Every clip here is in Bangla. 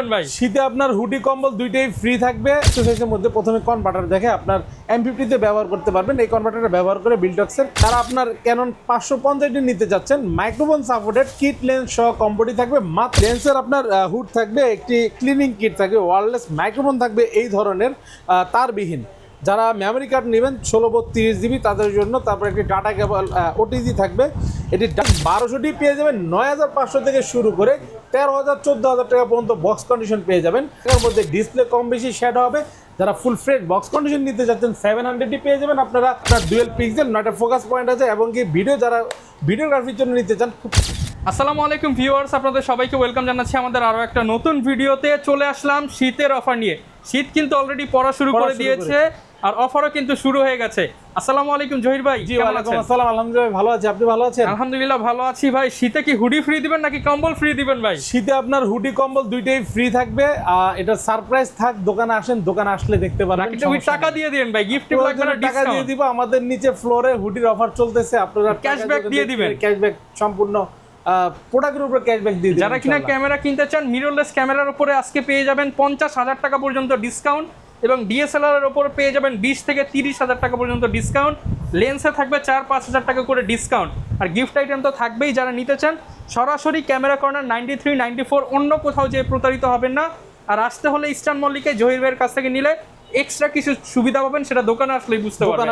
দিবেন ভাই? শীতে আপনার হুডি কম্বল দুইটাই ফ্রি থাকবে। এক্সারসাইজের মধ্যে প্রথমে কনভার্টার দেখে আপনার M50 তে ব্যবহার করতে পারবেন। এই কনভার্টারটা ব্যবহার করে বিল্ডক্সের তারা আপনার ক্যানন 550 নিতে যাচ্ছেন, মাইক্রোফোন সাপোর্টেড কিট লেন্স সহ কম্বোটি থাকবে। মাত্র লেন্সের আপনার হুড থাকবে, একটি ক্লিনিং কিট থাকবে, ওয়্যারলেস মাইক্রোফোন থাকবে এই ধরনের তারবিহীন। যারা মেমোরি কার্ড নেবেন 1632 GB তাদের জন্য, তারপর একটি ডাটা কেবল ওটিজি থাকবে। এটি 1200 পেয়ে যাবেন 9500 থেকে শুরু করে 13,000 14,000 টাকা পর্যন্ত বক্স কন্ডিশন পেয়ে যাবেন। এর মধ্যে ডিসপ্লে কম বেশি শেড হবে। যারা ফুল ফ্রেড বক্স কন্ডিশন নিতে চাচ্ছেন 700 পেয়ে যাবেন আপনারা। আপনার ডুয়েল পিক্সেল 9টা ফোকাস পয়েন্ট আছে এবং কি যারা ভিডিওগ্রাফির জন্য নিতে চান। আসসালামু আলাইকুম ভিউয়ার্স, আপনাদের সবাইকে ওয়েলকাম জানাচ্ছি আমাদের আরও একটা নতুন ভিডিওতে। চলে আসলাম শীতের অফার নিয়ে। শীত কিন্তু অলরেডি পড়া শুরু করে দিয়েছে আর অফারও কিন্তু শুরু হয়ে গেছে। আসসালামু আলাইকুম জহির ভাই। জি ওয়ালাইকুম আসসালাম, আলহামদুলিল্লাহ ভালো আছি, আপনি ভালো আছেন? আলহামদুলিল্লাহ ভালো আছি ভাই। শীতে কি হুডি ফ্রি দিবেন নাকি কম্বল ফ্রি দিবেন ভাই? শীতে আপনার হুডি কম্বল দুইটাই ফ্রি থাকবে। এটা সারপ্রাইজ থাক, দোকানে আসেন, দোকানে আসলে দেখতে পারবেন। টাকা দিয়ে দিবেন ভাই, গিফট লাগবে না, টাকা দিয়ে দিব। আমাদের নিচে ফ্লোরে হুডির অফার চলতেছে, আপনারা ক্যাশব্যাক দিয়ে দিবেন। ক্যাশব্যাক সম্পূর্ণ প্রোডাক্টের উপর ক্যাশব্যাক দিয়ে দিবেন। যারা কিনা ক্যামেরা কিনতে চান, মিররলেস ক্যামেরার উপরে আজকে পেয়ে যাবেন 50,000 টাকা পর্যন্ত ডিসকাউন্ট এবং ডিএসএলআর এর উপর পেয়ে যাবেন 20 থেকে 30,000 টাকা পর্যন্ত ডিসকাউন্ট। লেন্সে থাকবে 4-5 হাজার টাকা করে ডিসকাউন্ট। আর গিফট আইটেম তো থাকবেই। যারা নিতে চান সরাসরি ক্যামেরা কর্নার 93, 94 অন্য কোথাও যে প্রতারিত হবেন না। আর আসতে হলে ইস্টার্ন মল্লিকে জহির ভাইয়ের কাছ থেকে নিলে এক্সট্রা কিছু সুবিধা পাবেন, সেটা দোকানে আসলেই বুঝতে পারবেন।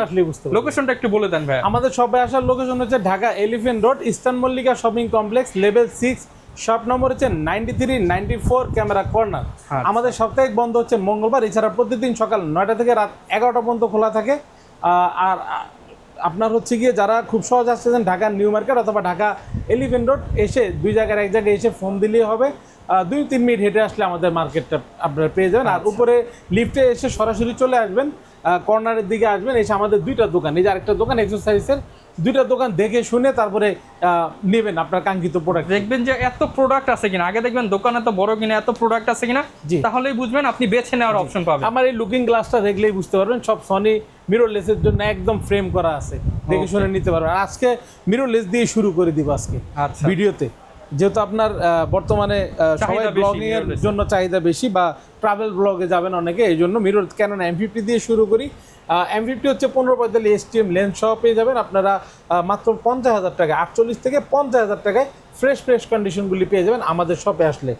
লোকেশনটা একটু বলে দেন ভাই। আমাদের শপে আসার লোকেশন হচ্ছে Dhaka elephant road, eastern Mallika shopping complex, level 6, shop number হচ্ছে 93, 94 ক্যামেরা কর্নার। আমাদের সাপ্তাহিক বন্ধ হচ্ছে মঙ্গলবার, এছাড়া প্রতিদিন সকাল 9টা থেকে রাত 11টা পর্যন্ত খোলা থাকে। আর আপনার হচ্ছে গিয়ে যারা খুব সহজ আসছেন ঢাকা নিউ মার্কেট অথবা ঢাকা এলিফ্যান্ট রোড এসে দুই জায়গায় এক জায়গায় এসে ফোন দিলেই হবে। 2-3 মিনিট হেঁটে আসলে আমাদের মার্কেটটা আপনারা পেয়ে যাবেন। আর উপরে লিফটে এসে সরাসরি চলে আসবেন, কর্নারের দিকে আসবেন, এসে আমাদের দুইটা দোকান, এই যে আরেকটা দোকান এক্সারসাইজের, দুইটা দোকান দেখে শুনে তারপরে নেবেন আপনার কাঙ্ক্ষিত প্রোডাক্ট। দেখবেন যে এত প্রোডাক্ট আছে কিনা, আগে দেখবেন দোকান এত বড় কিনা, এত প্রোডাক্ট আছে কিনা, তাহলেই বুঝবেন আপনি বেছে নেওয়ার অপশন পাবেন। আমার এই লুকিং গ্লাসটা দেখলেই বুঝতে পারবেন সব সনি মিররলেসের জন্য একদম ফ্রেম করা আছে, দেখে শুনে নিতে পারবেন। আজকে মিররলেস দিয়ে শুরু করে দিব আজকে ভিডিওতে, যেহেতু আপনার বর্তমানে সবাই ব্লগিং এর জন্য চাহিদা বেশি বা ট্রাভেল ব্লগে যাবেন অনেকে, এই জন্য মিরর ক্যানন M50 দিয়ে শুরু করি। M50 হচ্ছে 1545 STM লেন্স সহ পেয়ে যাবেন আপনারা মাত্র 50,000 টাকা, 48 থেকে 50,000 টাকায় ফ্রেশ কন্ডিশনগুলি পেয়ে যাবেন আমাদের শপে আসলে।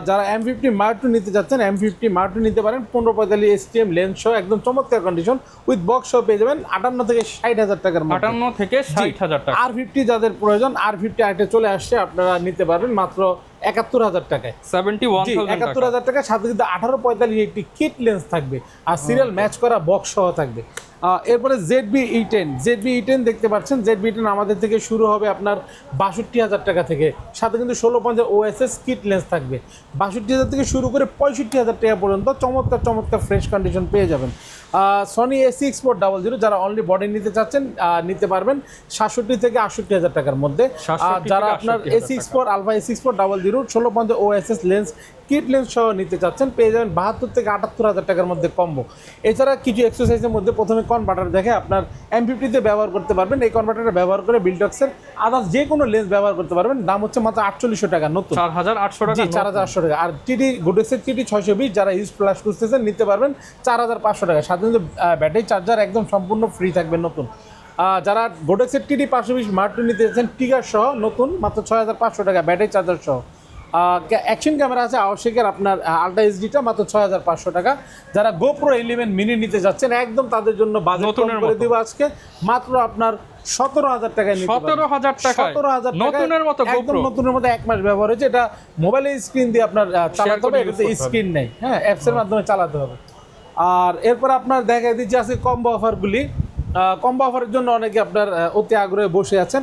যারা M50 Mark II নিতে যাচ্ছেন M50 Mark II নিতে পারেন, 1545 STM লেন্স সহ একদম চমৎকার কন্ডিশন উইথ বক্স সহ পেয়ে যাবেন 58 থেকে 60,000 টাকার মধ্যে। 58 থেকে 60,000 টাকা। R50 যাদের প্রয়োজন, R50 আরেকটা চলে আসছে, আপনারা নিতে পারবেন মাত্র 71,000 টাকায়, 71,000 টাকা। সাথে কিন্তু 1845 একটি কিট লেন্স থাকবে আর সিরিয়াল ম্যাচ করা বক্স সহ থাকবে। এরপরে ZB-E10 দেখতে পাচ্ছেন। ZB-E10 আমাদের থেকে শুরু হবে আপনার 62,000 টাকা থেকে, সাথে কিন্তু 1650 OSS কিট লেন্স থাকবে। 62,000 থেকে শুরু করে 65,000 টাকা পর্যন্ত চমৎকার ফ্রেশ কন্ডিশন পেয়ে যাবেন। সনি A6-400 যারা অনলি বডি নিতে চাচ্ছেন নিতে পারবেন 67 থেকে 68,000 টাকার মধ্যে। যারা আপনার Alpha A6-400 1650 OSS lens kit lens সহ নিতে চাচ্ছেন পেয়ে যাবেন 72 থেকে 78,000 টাকার মধ্যে কম্বো। এছাড়া কিছু এক্সারসাইজের মধ্যে প্রথমে কনভার্টার দেখে আপনার M50 তে ব্যবহার করতে পারবেন। এই কনভার্টারটা ব্যবহার করে বিল্ডক্সের আদার্স যে কোনো লেন্স ব্যবহার করতে পারবেন। দাম হচ্ছে মাত্র 4800 টাকা, নতুন 4,800 টাকা, 4,800 টাকা। আর গোডেক্সের TD 620 যারা ইউজ প্লাস খুঁজতেছেন নিতে পারবেন 4,500 টাকা, সাথে কিন্তু ব্যাটারি চার্জার একদম সম্পূর্ণ ফ্রি থাকবে নতুন। যারা গোডেক্সের TD 520 Mark II নিতে চাচ্ছেন টিগার সহ নতুন মাত্র 6,500 টাকা, ব্যাটারি চার্জার সহ। অ্যাকশন ক্যামেরা আছে আবশ্যকের আপনার আলট্রা এইচডিটা মাত্র 6,500 টাকা। যারা GoPro 11 মিনি নিতে যাচ্ছেন একদম তাদের জন্য বাজেট কম করে দিব আজকে মাত্র আপনার 17,000 টাকায় নিতে পারবেন। 17,000 নতুনের মতো, একদম নতুনের মতো, 1 মাস ব্যবহার হয়েছে। এটা মোবাইলের স্ক্রিন দিয়ে আপনার চালাতে হবে, এটাতে স্ক্রিন নেই, হ্যাঁ অ্যাপসের মাধ্যমে চালাতে হবে। আর এরপর আপনার দেখা দিচ্ছে আজকে কম্বো অফারগুলি। কম্বো অফারের জন্য অনেকে আপনার অতি আগ্রহে বসে আছেন।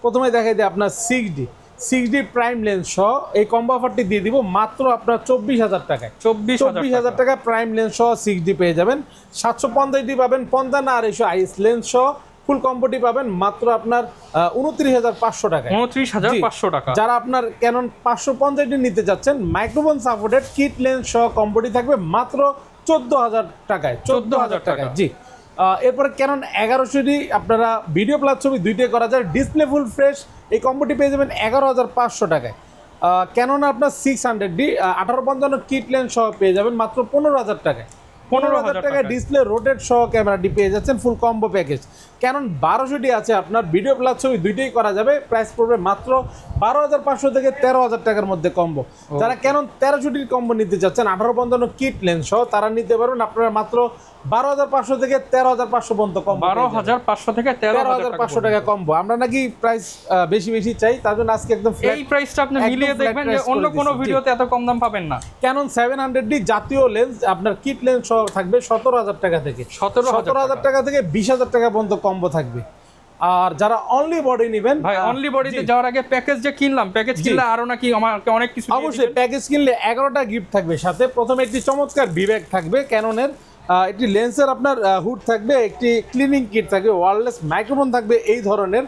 প্রথমে দেখাই দিই আপনার 6D প্রাইম লেন্স সহ এই কম্বো অফারটি দিয়ে দিব মাত্র আপনার 24,000 টাকায়। 24,000 টাকা প্রাইম লেন্স সহ 6D পেয়ে যাবেন। 750D পাবেন 50 আর 200 আইএস লেন্স সহ ফুল কম্বোটি পাবেন মাত্র আপনার 29,500 টাকায়। 29,500 টাকা। যারা আপনার ক্যানন 550D নিতে যাচ্ছেন মাইক্রোফোন সাপোর্টেড কিট লেন্স সহ কম্বোটি থাকবে মাত্র 14,000 টাকায়। 14,000 টাকায়, জি। এরপরে ক্যানন 1100D আপনারা ভিডিও প্লাস ছবি দুইটাই করা যায়, ডিসপ্লে ফুল ফ্রেশ, এই কম্বোটি পেয়ে যাবেন 11,500 টাকায়। ক্যানন আপনার 600D 1855 কিট লেন্স সহ পেয়ে যাবেন মাত্র 15,000 টাকায়। 15,000 টাকায় ডিসপ্লে রোটেট সহ ক্যামেরাটি পেয়ে যাচ্ছেন ফুল কম্বো প্যাকেজ। ক্যানন 1200D আছে আপনার, ভিডিও প্লাস ছবি দুইটাই করা যাবে। প্রাইস পড়বে মাত্র 12,500 থেকে 13,000 টাকার মধ্যে কম্বো। যারা ক্যানন 1300D কম্বো নিতে চাচ্ছেন 1855 কিট লেন্স সহ তারা নিতে পারবেন আপনারা মাত্র 12,500 থেকে 13,500 পর্যন্ত কম্বো। 12,500 থেকে 13,500 টাকা কম্বো। আমরা নাকি প্রাইস বেশি বেশি চাই, তার জন্য আজকে একদম এই প্রাইসটা আপনি মিলিয়ে দেখবেন যে অন্য কোনো ভিডিওতে এত কম দাম পাবেন না। ক্যানন 700D জাতীয় লেন্স আপনার কিট লেন্স সহ থাকবে 17,000 টাকা থেকে, 17,000 টাকা থেকে 20,000 টাকা পর্যন্ত কম্বো থাকবে। আর যারা অনলি বডি নেবেন ভাই, অনলি বডিতে যাওয়ার আগে প্যাকেজ যে কিনলাম, প্যাকেজ কিনলে আরো নাকি আমাকে অনেক কিছু অবশ্যই প্যাকেজ কিনলে 11টা গিফট থাকবে সাথে। প্রথমে একটি চমৎকার বিব্যাগ থাকবে ক্যাননের, একটি লেন্সের আপনার হুড থাকবে, একটি ক্লিনিং কিট থাকবে, ওয়্যারলেস মাইক্রোফোন থাকবে এই ধরনের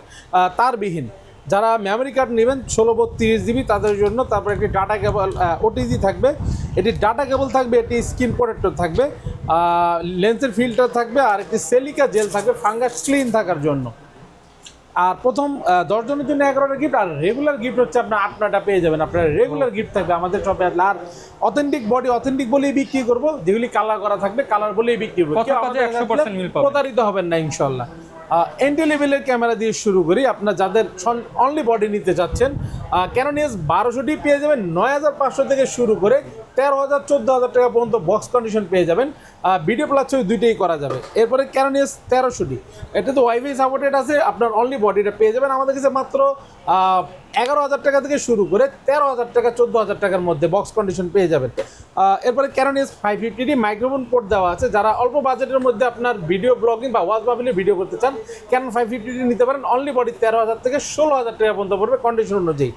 তারবিহীন। যারা মেমোরি কার্ড নেবেন 1632GB তাদের জন্য, তারপর একটি ডাটা কেবল ওটিজি থাকবে, এটি ডাটা কেবল থাকবে, এটি স্ক্রিন প্রোটেক্টর থাকবে, লেন্সের ফিল্টার থাকবে, আর একটি সিলিকা জেল থাকবে ফাঙ্গাস ক্লিন থাকার জন্য। আর প্রথম 10 জনের জন্য 11টা গিফট, আর রেগুলার গিফট হচ্ছে আপনার 8টা পেয়ে যাবেন। আপনার রেগুলার গিফট থাকবে আমাদের শপে। আর অথেন্টিক বডি অথেন্টিক বলেই বিক্রি করবো, যেগুলি কালার করা থাকবে কালার বলেই বিক্রি করবো, প্রতারিত হবেন না ইনশাল্লাহ। এন্ট্রি লেভেলের ক্যামেরা দিয়ে শুরু করি। আপনার যাদের অনলি বডি নিতে চাচ্ছেন ক্যানন EOS 1200D পেয়ে যাবেন 9,500 থেকে শুরু করে 13,000 14,000 টাকা পর্যন্ত বক্স কন্ডিশন পেয়ে যাবেন। ভিডিও প্লাস ছবি দুইটাই করা যাবে। এরপরে ক্যানন EOS 1300D, এটা তো ওয়াইফাই সাপোর্টেড আছে। আপনার অনলি বডিটা পেয়ে যাবেন আমাদের কাছে মাত্র 11,000 টাকা থেকে শুরু করে 13,000 টাকা 14,000 টাকার মধ্যে বক্স কন্ডিশন পেয়ে যাবেন। এরপরে Canon EOS 550D microphone port দেওয়া আছে। যারা অল্প বাজেটের মধ্যে আপনার ভিডিও ব্লগিং বা ওয়াচ বাবিলে ভিডিও করতে চান ক্যানন 550D নিতে পারেন। অনলি বডি 13,000 থেকে 16,000 টাকা পর্যন্ত পড়বে কন্ডিশন অনুযায়ী।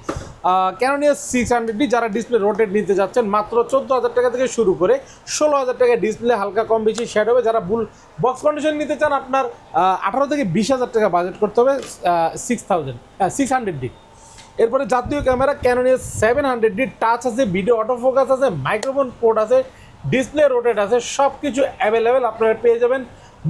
ক্যানন EOS 600D যারা ডিসপ্লে রোটেট নিতে যাচ্ছেন মাত্র 14,000 টাকা থেকে শুরু করে 16,000 টাকা ডিসপ্লে, হালকা কম বেশি শেড হবে। যারা ফুল বক্স কন্ডিশন নিতে চান আপনার 18 থেকে 20,000 টাকা বাজেট করতে হবে 600D। এরপরে জাতীয় camera Canon EOS 700D touch আছে, ভিডিও অটোফোকাস আছে, মাইক্রোফোন পোর্ট আছে, ডিসপ্লে রোটেট আছে, সব কিছু অ্যাভেলেবেল আপনারা পেয়ে যাবেন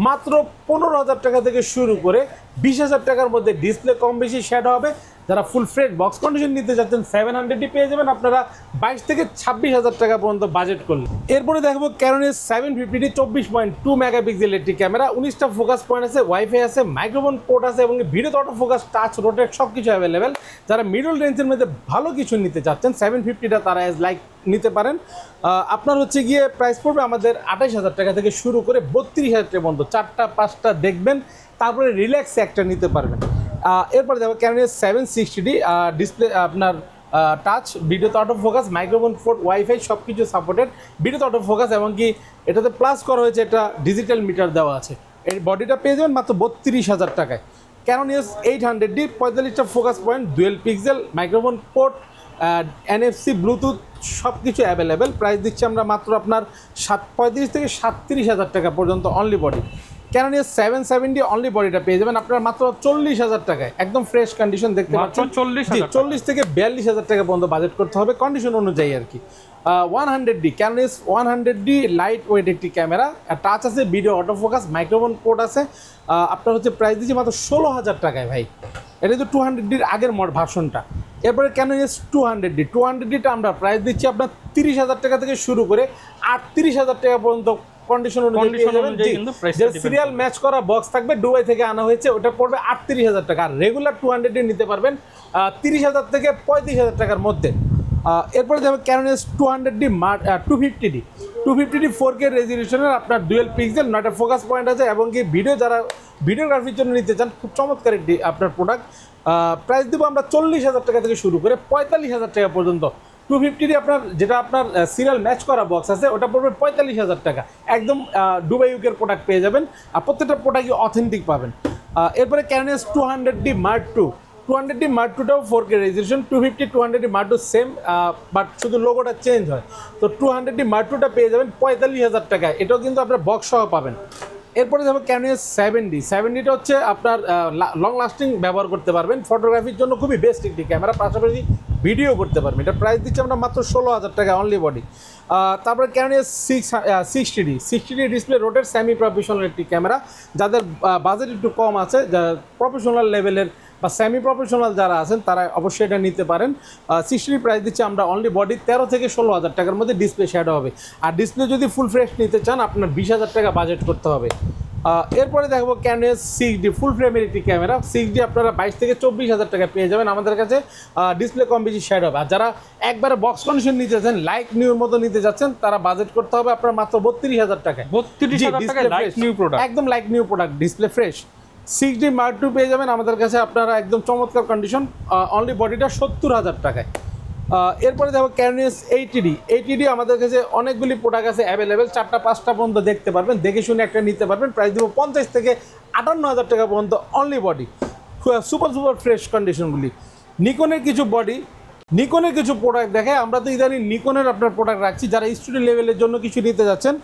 মাত্র 15,000 টাকা থেকে শুরু করে 20,000 টাকার মধ্যে ডিসপ্লে কম বেশি শেড হবে। যারা ফুল ফ্রেশ বক্স কন্ডিশন নিতে যাচ্ছেন 700D পেয়ে যাবেন আপনারা 22 থেকে 26,000 টাকা পর্যন্ত বাজেট করলে। এরপরে দেখবো ক্যানন EOS 750D 24.2 মেগাপিক্সেল একটি ক্যামেরা, 19টা ফোকাস পয়েন্ট আছে, ওয়াইফাই আছে, মাইক্রোফোন পোর্ট আছে এবং ভিডিওতে অটো ফোকাস, টাচ, রোটেট সব কিছু অ্যাভেলেবেল। যারা মিডল রেঞ্জের মধ্যে ভালো কিছু নিতে চাচ্ছেন 750টা তারা লাইক নিতে পারেন। আপনার হচ্ছে গিয়ে প্রাইস পড়বে আমাদের 28,000 টাকা থেকে শুরু করে 32,000 টাকা পর্যন্ত। 4টা 5টা দেখবেন, তারপরে রিল্যাক্স একটা নিতে পারবেন। এরপরে দেখো ক্যানন EOS 760D ডিসপ্লে আপনার টাচ, ভিডিওতে auto focus, microphone port, wifi সব কিছু সাপোর্টেড, ভিডিওতে অটো ফোকাস এবং কি এটাতে প্লাস করা হয়েছে, এটা ডিজিটাল মিটার দেওয়া আছে। এই বডিটা পেয়ে যাবেন মাত্র 32,000 টাকায়। ক্যানন EOS 800D 45টা focus point, dual pixel, microphone port, NFC, bluetooth সব কিছু অ্যাভেলেবেল। প্রাইস দিচ্ছি আমরা মাত্র আপনার 35 থেকে 37,000 টাকা পর্যন্ত only body. Canon EOS 770 only বডিটা পেয়ে যাবেন আপনার মাত্র 40,000 টাকায়, একদম ফ্রেশ কন্ডিশন দেখতে পাচ্ছেন। 40 থেকে 42,000 টাকা পর্যন্ত বাজেট করতে হবে কন্ডিশন অনুযায়ী আর কি। 100D Canon EOS 100D light weight একটি ক্যামেরা, টাচ আছে, ভিডিও অটোফোকাস, মাইক্রোফোন পোর্ট আছে। আপনার হচ্ছে প্রাইস দিচ্ছি মাত্র 16,000 টাকায় ভাই। এটা তো 200Dর আগের ভার্সনটা। এরপরে ক্যানন EOS 200Dটা আমরা প্রাইস দিচ্ছি আপনার 30,000 টাকা থেকে শুরু করে 38,000 টাকা পর্যন্ত কন্ডিশন অনুযায়ী। সিরিয়াল ম্যাচ করা বক্স থাকবে, দুবাই থেকে আনা হয়েছে, ওটা পড়বে 38,000 টাকা। আর রেগুলার 200D নিতে পারবেন 30,000 থেকে 35,000 টাকার মধ্যে। এরপরে যাবে Canon EOS 200D 250D 4K রেজলিউশনের আপনার ডুয়েল পিক্সেল, 9টা ফোকাস পয়েন্ট আছে এবং কি যারা ভিডিওগ্রাফির জন্য নিতে চান খুব চমৎকার একটি আপনার প্রোডাক্ট। প্রাইস দেবো আমরা 40,000 টাকা থেকে শুরু করে 45,000 টাকা পর্যন্ত। 250D আপনার যেটা আপনার সিরিয়াল ম্যাচ করা বক্স আছে ওটা পড়বে 45,000 টাকা। একদম দুবাই ইউকের প্রোডাক্ট পেয়ে যাবেন, আর প্রত্যেকটা প্রোডাক্টই অথেন্টিক পাবেন। এরপরে Canon EOS 200D Mark II 200টাও 4K resolution. 250 200D Mark II same, but শুধু লোগোটা চেঞ্জ হয়। তো 200D Mark IIটা পেয়ে যাবেন 45,000 টাকায়, এটাও কিন্তু আপনার বক্স সহ পাবেন। এরপরে যাবো ক্যানন EOS 70টা হচ্ছে আপনার লং লাস্টিং ব্যবহার করতে পারবেন, ফটোগ্রাফির জন্য খুবই বেস্ট একটি ক্যামেরা, পাশাপাশি ভিডিও করতে পারবেন। এটা প্রাইস দিচ্ছি আমরা মাত্র 16,000 টাকা অনলি বডি। তারপরে Canon EOS 60D display rotate semi professional একটি ক্যামেরা। যাদের বাজেট একটু কম আছে, প্রফেশনাল লেভেলের বা সেমি প্রফেশনাল যারা আছেন তারা অবশ্যই এটা নিতে পারেন। 60 প্রাইস দিচ্ছি আমরা অনলি বডি 13 থেকে 16,000 টাকার মধ্যে ডিসপ্লে শ্যাডো হবে। আর ডিসপ্লে যদি ফুল ফ্রেশ নিতে চান আপনার 20,000 টাকা বাজেট করতে হবে। এরপরে দেখবো ক্যানন 6D ফুল ফ্রেমের একটি ক্যামেরা। 6D আপনারা 22 থেকে 24,000 টাকা পেয়ে যাবেন আমাদের কাছে। ডিসপ্লে কম বেশি শ্যাড হবে। আর যারা একবারে বক্স কন্ডিশন নিতে যাচ্ছেন, লাইক নিউর মতো নিতে যাচ্ছেন, তারা বাজেট করতে হবে আপনার মাত্র 32,000 টাকায়। 32,000 টাকায় লাইক নিউ প্রোডাক্ট, একদম like new product, display fresh. 6D Mark II পেয়ে যাবেন আমাদের কাছে আপনারা একদম চমৎকার কন্ডিশন, অনলি বডিটা 70,000 টাকায়। এরপরে দেখো ক্যানন 80D আমাদের কাছে অনেকগুলি প্রোডাক্ট আছে অ্যাভেলেবেল, 4টা 5টা পর্যন্ত দেখতে পারবেন, দেখে শুনে একটা নিতে পারবেন। প্রাইস দেবো 50 থেকে 58,000 টাকা পর্যন্ত অনলি বডি, সুপার ফ্রেশ কন্ডিশনগুলি। নিকনের কিছু প্রোডাক্ট দেখে, আমরা তো ইদানিং নিকনের আপনার প্রোডাক্ট রাখছি। যারা স্টুডেন্ট লেভেলের জন্য কিছু নিতে যাচ্ছেন,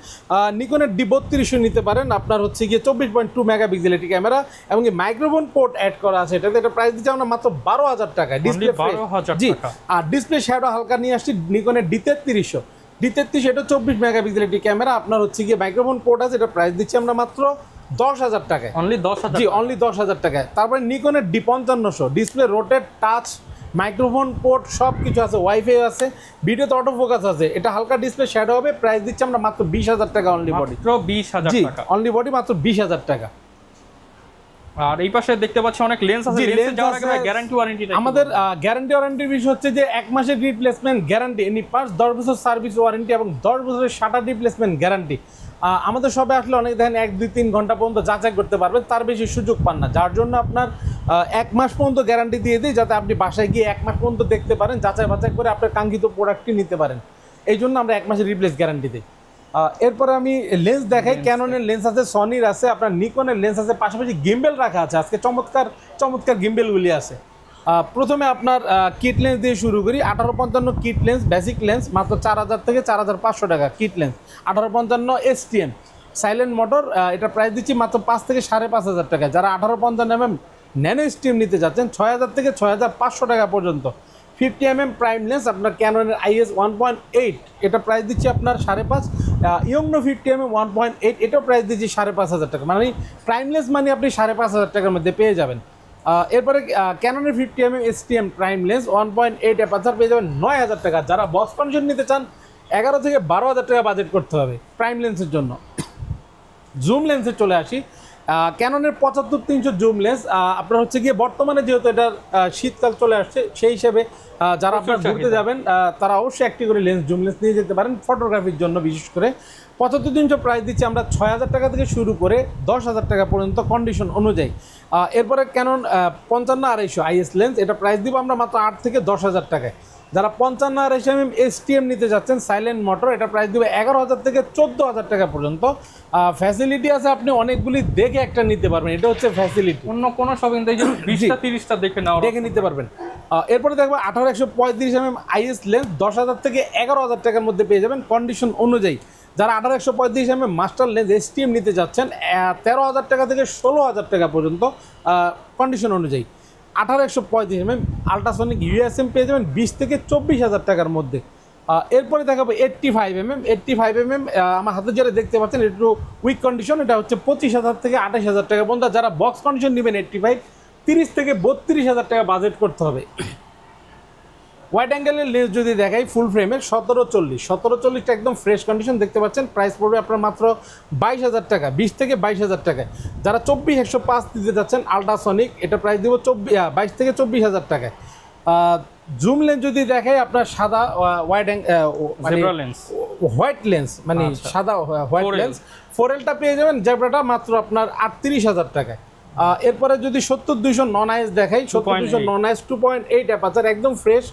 নিকনের D32 নিতে পারেন। আপনার হচ্ছে গিয়ে 24.2 মেগাপিক্সেল এটি ক্যামেরা এবং মাইক্রোফোন পোর্ট অ্যাড করা আছে। এটাতে এটা প্রাইস দিচ্ছি আমরা মাত্র 12,000 টাকায় ডিসপ্লে। জি, আর ডিসপ্লে শ্যাডো হালকা নিয়ে আসছি নিকনের D33 এটা 24 মেগাপিক্সেল এটি ক্যামেরা। আপনার হচ্ছে গিয়ে মাইক্রোফোন পোর্ট আছে, এটা প্রাইস দিচ্ছি আমরা মাত্র 10,000 টাকায়, অনলি 10,000। জি, অনলি 10,000 টাকায়। তারপরে নিকনের D5500 display rotate touch microphone port সব কিছু আছে, ওয়াইফাই আছে, ভিডিওতে অটো ফোকাস আছে। এটা হালকা ডিসপ্লে শ্যাডো হবে, প্রাইস দিচ্ছি আমরা মাত্র 20,000 টাকা অনলি বডি, মাত্র 20,000 টাকা অনলি বডি, মাত্র 20,000 টাকা। আর এই পাশে দেখতে পাচ্ছি অনেক লেন্স আছে। লেন্সে যাওয়ার আগে গ্যারান্টি ওয়ারেন্টিটা আমাদের গ্যারান্টি ওয়ারেন্টির বিষয় হচ্ছে যে 1 মাসের রিপ্লেসমেন্ট গ্যারান্টি, এনি পার্টস, 10 বছর সার্ভিস ওয়ারেন্টি এবং 10 বছরের শাটার রিপ্লেসমেন্ট গ্যারান্টি। আমাদের সবে আসলে অনেক দেখেন 1-2-3 ঘন্টা পর্যন্ত যাচাই করতে পারবেন, তার বেশি সুযোগ পান না। যার জন্য আপনার 1 মাস পর্যন্ত গ্যারান্টি দিয়ে দিই, যাতে আপনি বাসায় গিয়ে 1 মাস পর্যন্ত দেখতে পারেন, যাচাই বাছাই করে আপনার কাঙ্ক্ষিত প্রোডাক্টটি নিতে পারেন। এই জন্য আমরা 1 মাসের রিপ্লেস গ্যারান্টি দিই। এরপরে আমি লেন্স দেখাই। ক্যাননের লেন্স আছে, সনির আছে, আপনার নিকনের লেন্স আছে, পাশাপাশি গিম্বেল রাখা আছে। আজকে চমৎকার গিম্বেলগুলি আছে। প্রথমে আপনার কিট লেন্স দিয়ে শুরু করি। 1855 কিট লেন্স, বেসিক লেন্স মাত্র 4,000 থেকে 4,500 টাকা kit lens. 1855 STM silent motor, এটা প্রাইস দিচ্ছি মাত্র 5 থেকে 5,500 টাকা। যারা 1855 ন্যানো স্টিম নিতে যাচ্ছেন 6,000 থেকে 6,500 টাকা পর্যন্ত। 50mm প্রাইম লেন্স আপনার ক্যাননের IS 1.8, এটা প্রাইস দিচ্ছি আপনার 5,500। ইয়ংনো 50mm 1.8, এটাও প্রাইস দিচ্ছি 5,500 টাকা। মানে প্রাইম লেন্স মানে আপনি 5,500 টাকার মধ্যে পেয়ে যাবেন। এরপরে ক্যাননের 50mm STM prime lens 1.8 aperture পেয়ে যাবেন 9,000 টাকা। যারা বক্স কন্ডিশন নিতে চান 11 থেকে 12,000 টাকা বাজেট করতে হবে প্রাইম লেন্সের জন্য। জুম লেন্সে চলে আসি। ক্যাননের 75-300 জুম লেন্স আপনার হচ্ছে গিয়ে বর্তমানে যেহেতু এটার শীতকাল চলে আসছে, সেই হিসেবে যারা আপনার ঘুরতে যাবেন তারা অবশ্যই একটি করে লেন্স জুম লেন্স নিয়ে যেতে পারেন ফটোগ্রাফির জন্য। বিশেষ করে 75-300 প্রাইস দিচ্ছি আমরা 6,000 টাকা থেকে শুরু করে 10,000 টাকা পর্যন্ত কন্ডিশন অনুযায়ী। এরপরে ক্যানন 55-250 IS লেন্স, এটা প্রাইস দিব আমরা মাত্র 8 থেকে 10,000 টাকায়। যারা 55-250 STM নিতে যাচ্ছেন সাইলেন্ট মোটর, এটা প্রাইস দেবে 11,000 থেকে 14,000 টাকা পর্যন্ত। ফ্যাসিলিটি আছে, আপনি অনেকগুলি দেখে একটা নিতে পারবেন, এটা হচ্ছে ফ্যাসিলিটি। অন্য কোনো শপিং থেকে 20টা 30টা দেখে নিতে পারবেন। এরপরে দেখবো 18-135mm IS লেন্স 10,000 থেকে 11,000 টাকার মধ্যে পেয়ে যাবেন কন্ডিশন অনুযায়ী। যারা 18-135mm মাস্টার লেন্স STM নিতে যাচ্ছেন 13,000 টাকা থেকে 16,000 টাকা পর্যন্ত কন্ডিশন অনুযায়ী। 18-135mm আল্ট্রাসনিক USM পেয়ে যাবেন 20 থেকে 24,000 টাকার মধ্যে। এরপরে দেখাবো 85mm আমার হাতে যেটা দেখতে পাচ্ছেন একটু উইক কন্ডিশন, এটা হচ্ছে 25,000 থেকে 28,000 টাকা পর্যন্ত। যারা বক্স কন্ডিশন নেবেন 85, 30 থেকে 32,000 টাকা বাজেট করতে হবে। ওয়াইড অ্যাঙ্গেলের লেন্স যদি দেখাই ফুল ফ্রেমের 1740টা একদম ফ্রেশ কন্ডিশন দেখতে পাচ্ছেন, প্রাইস পড়বে আপনার মাত্র 22,000 টাকা, 20 থেকে 22,000 টাকায়। যারা 24-105 দিতে যাচ্ছেন আল্ট্রাসনিক, এটা প্রাইস দেবো 22 থেকে 24,000 টাকায়। জুম লেন্স যদি দেখাই আপনার সাদা হোয়াইট লেন্স মানে সাদা হোয়াইট লেন্স 4Lটা পেয়ে যাবেন জেব্রাটা মাত্র আপনার 38,000 টাকায়। এরপরে যদি 70-200 নন আইস দেখাই, 70-200 নন আইস 2.8 অ্যাপারচার একদম ফ্রেশ,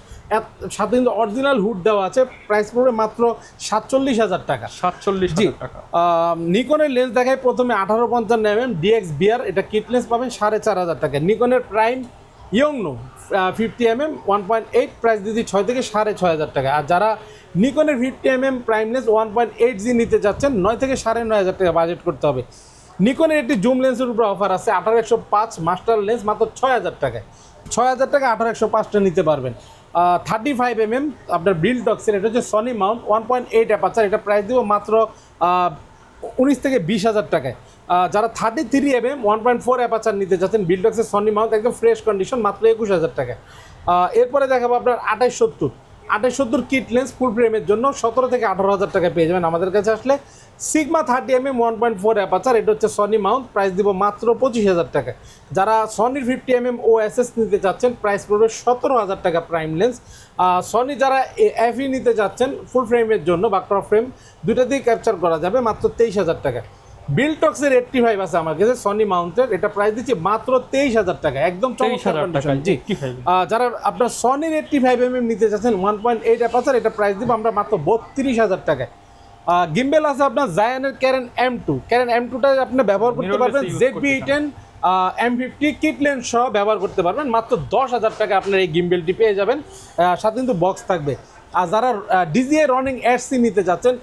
সাথে কিন্তু অরিজিনাল হুড দেওয়া আছে, প্রাইস পড়বে মাত্র 47,000 টাকা। 47,000 টাকা। নিকনের লেন্স দেখাই প্রথমে 18-55mm DXBR, এটা কিট লেন্স পাবেন 4,500 টাকা। নিকনের প্রাইম ইয়ংনো 50mm 1.8 প্রাইস দিদি 6 থেকে 6,500 টাকা। আর যারা নিকনের 50mm প্রাইম লেন্স 1.8G নিতে যাচ্ছেন 9 থেকে 9,500 টাকা বাজেট করতে হবে। নিকনের একটি জুম লেন্সের উপর অফার আছে 18-105 মাস্টার লেন্স মাত্র 6,000 টাকায়। 6,000 টাকা 18-105টা নিতে পারবেন। 35mm আপনার বিল্ডক্সের, এটা হচ্ছে সনি মাউন্ট 1.8 অ্যাপারচার, এটা প্রাইস দিব মাত্র 19 থেকে 20,000 টাকায়। যারা 33mm 1.4 অ্যাপারচার নিতে চাচ্ছেন বিল্ডক্সের সনি মাউন্ট একদম ফ্রেশ কন্ডিশন মাত্র 21,000 টাকা। এরপরে দেখাবো আপনার 2870 কিট লেন্স ফুল ফ্রেমের জন্য 17 থেকে 18,000 টাকা পেয়ে যাবেন আমাদের কাছে আসলে। সিগমা 30mm 1.4 অ্যাপারচার, এটা হচ্ছে সনি মাউন্ট, প্রাইস দিব মাত্র 25,000 টাকা। যারা সনির 50mm OSS নিতে চাচ্ছেন প্রাইস পড়বে 17,000 টাকা প্রাইম লেন্স। সনি যারা এফই নিতে চাচ্ছেন ফুল ফ্রেমের জন্য বা ক্রপ ফ্রেম দুইটাতেই ক্যাপচার করা যাবে মাত্র 23,000 টাকা। বিল্টক্সের 85 আছে আমার কাছে সনি মাউন্টের, এটা প্রাইস দিচ্ছি মাত্র 23,000 টাকা, একদম 23,000 টাকা। জি। যারা আপনার সনির 85mm নিতে চাচ্ছেন 1.8 অ্যাপারচার, এটা প্রাইস দিব আমরা মাত্র 32,000 টাকায়। গিম্বেল আছে আপনার জায়ানের ক্যারেন M2টা আপনি ব্যবহার করতে পারবেন, ZV-10 M50 কিট লেন্স সহ ব্যবহার করতে পারবেন মাত্র 10,000 টাকা আপনার এই গিম্বেলটি পেয়ে যাবেন, সাথে কিন্তু বক্স থাকবে। আর যারা DJI রনিং SC নিতে চাচ্ছেন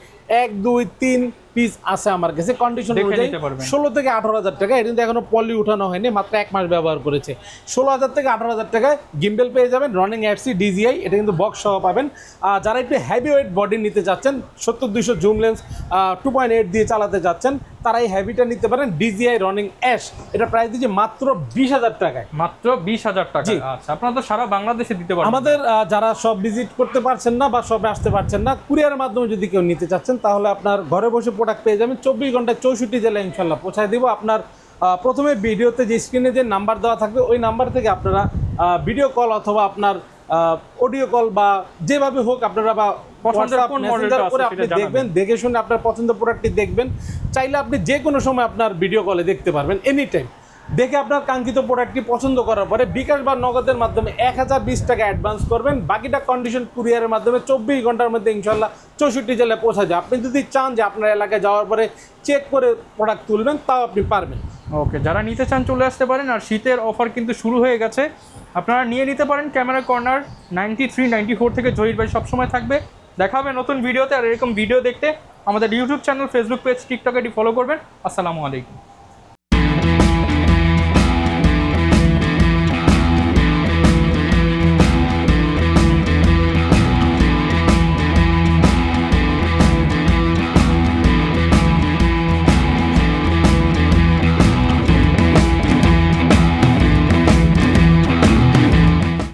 1 2 3 পিস আছে আমার কাছে কন্ডিশন অনুযায়ী 16 থেকে 18,000 টাকা, এটা কিন্তু এখনো পলি উঠানো হয়নি, মাত্র 1 মাস ব্যবহার করেছে। 16,000 থেকে 18,000 টাকায় গিম্বেল পেয়ে যাবেন রনিং SC DJI, এটা কিন্তু বক্স সহ পাবেন। যারা একটু হেভি ওয়েট বডি নিতে যাচ্ছেন 70-200 জুম লেন্স 2.8 দিয়ে চালাতে যাচ্ছেন তারা এই হেভিটা নিতে পারেন DJI রনিং S, এটা প্রাইস দিচ্ছে মাত্র 20,000 টাকায়। মাত্র 20,000 টাকা। আচ্ছা, আপনারা তো সারা বাংলাদেশে দিতে পারবেন। আমাদের যারা সব ভিজিট করতে পারছেন না বা সবে আসতে পারছেন না, কুরিয়ারের মাধ্যমে যদি কেউ নিতে চাচ্ছেন তাহলে আপনার ঘরে বসে প্রোডাক্ট পেয়ে যাবেন 24 ঘন্টায় 64 জেলায় ইনশাল্লাহ পৌঁছায় দিব। আপনার প্রথমে ভিডিওতে যে স্ক্রিনে যে নাম্বার দেওয়া থাকবে ওই নাম্বার থেকে আপনারা ভিডিও কল অথবা আপনার অডিও কল বা যেভাবে হোক আপনারা বা মেসেঞ্জার করে আপনি দেখবেন, দেখে শুনে আপনার পছন্দের প্রোডাক্টটি দেখবেন। চাইলে আপনি যে কোনো সময় আপনার ভিডিও কলে দেখতে পারবেন এনি টাইম। দেখে আপনার কাঙ্ক্ষিত প্রোডাক্টটি পছন্দ করার পরে বিকাশ বা নগদের মাধ্যমে 1020 টাকা অ্যাডভান্স করবেন, বাকিটা কন্ডিশন কুরিয়ারের মাধ্যমে 24 ঘন্টার মধ্যে ইনশাল্লাহ 64 জেলায় পৌঁছা যায়। আপনি যদি চান যে আপনার এলাকায় যাওয়ার পরে চেক করে প্রোডাক্ট তুলবেন তাও আপনি পারবেন। ওকে, যারা নিতে চান চলে আসতে পারেন। আর শীতের অফার কিন্তু শুরু হয়ে গেছে, আপনারা নিয়ে নিতে পারেন। ক্যামেরা কর্নার 93-94 থেকে জহির ভাই সবসময় থাকবে। দেখা হবে নতুন ভিডিওতে। আর এরকম ভিডিও দেখতে আমাদের ইউটিউব চ্যানেল, ফেসবুক পেজ, টিকটকে ফলো করবেন। আসসালামু আলাইকুম।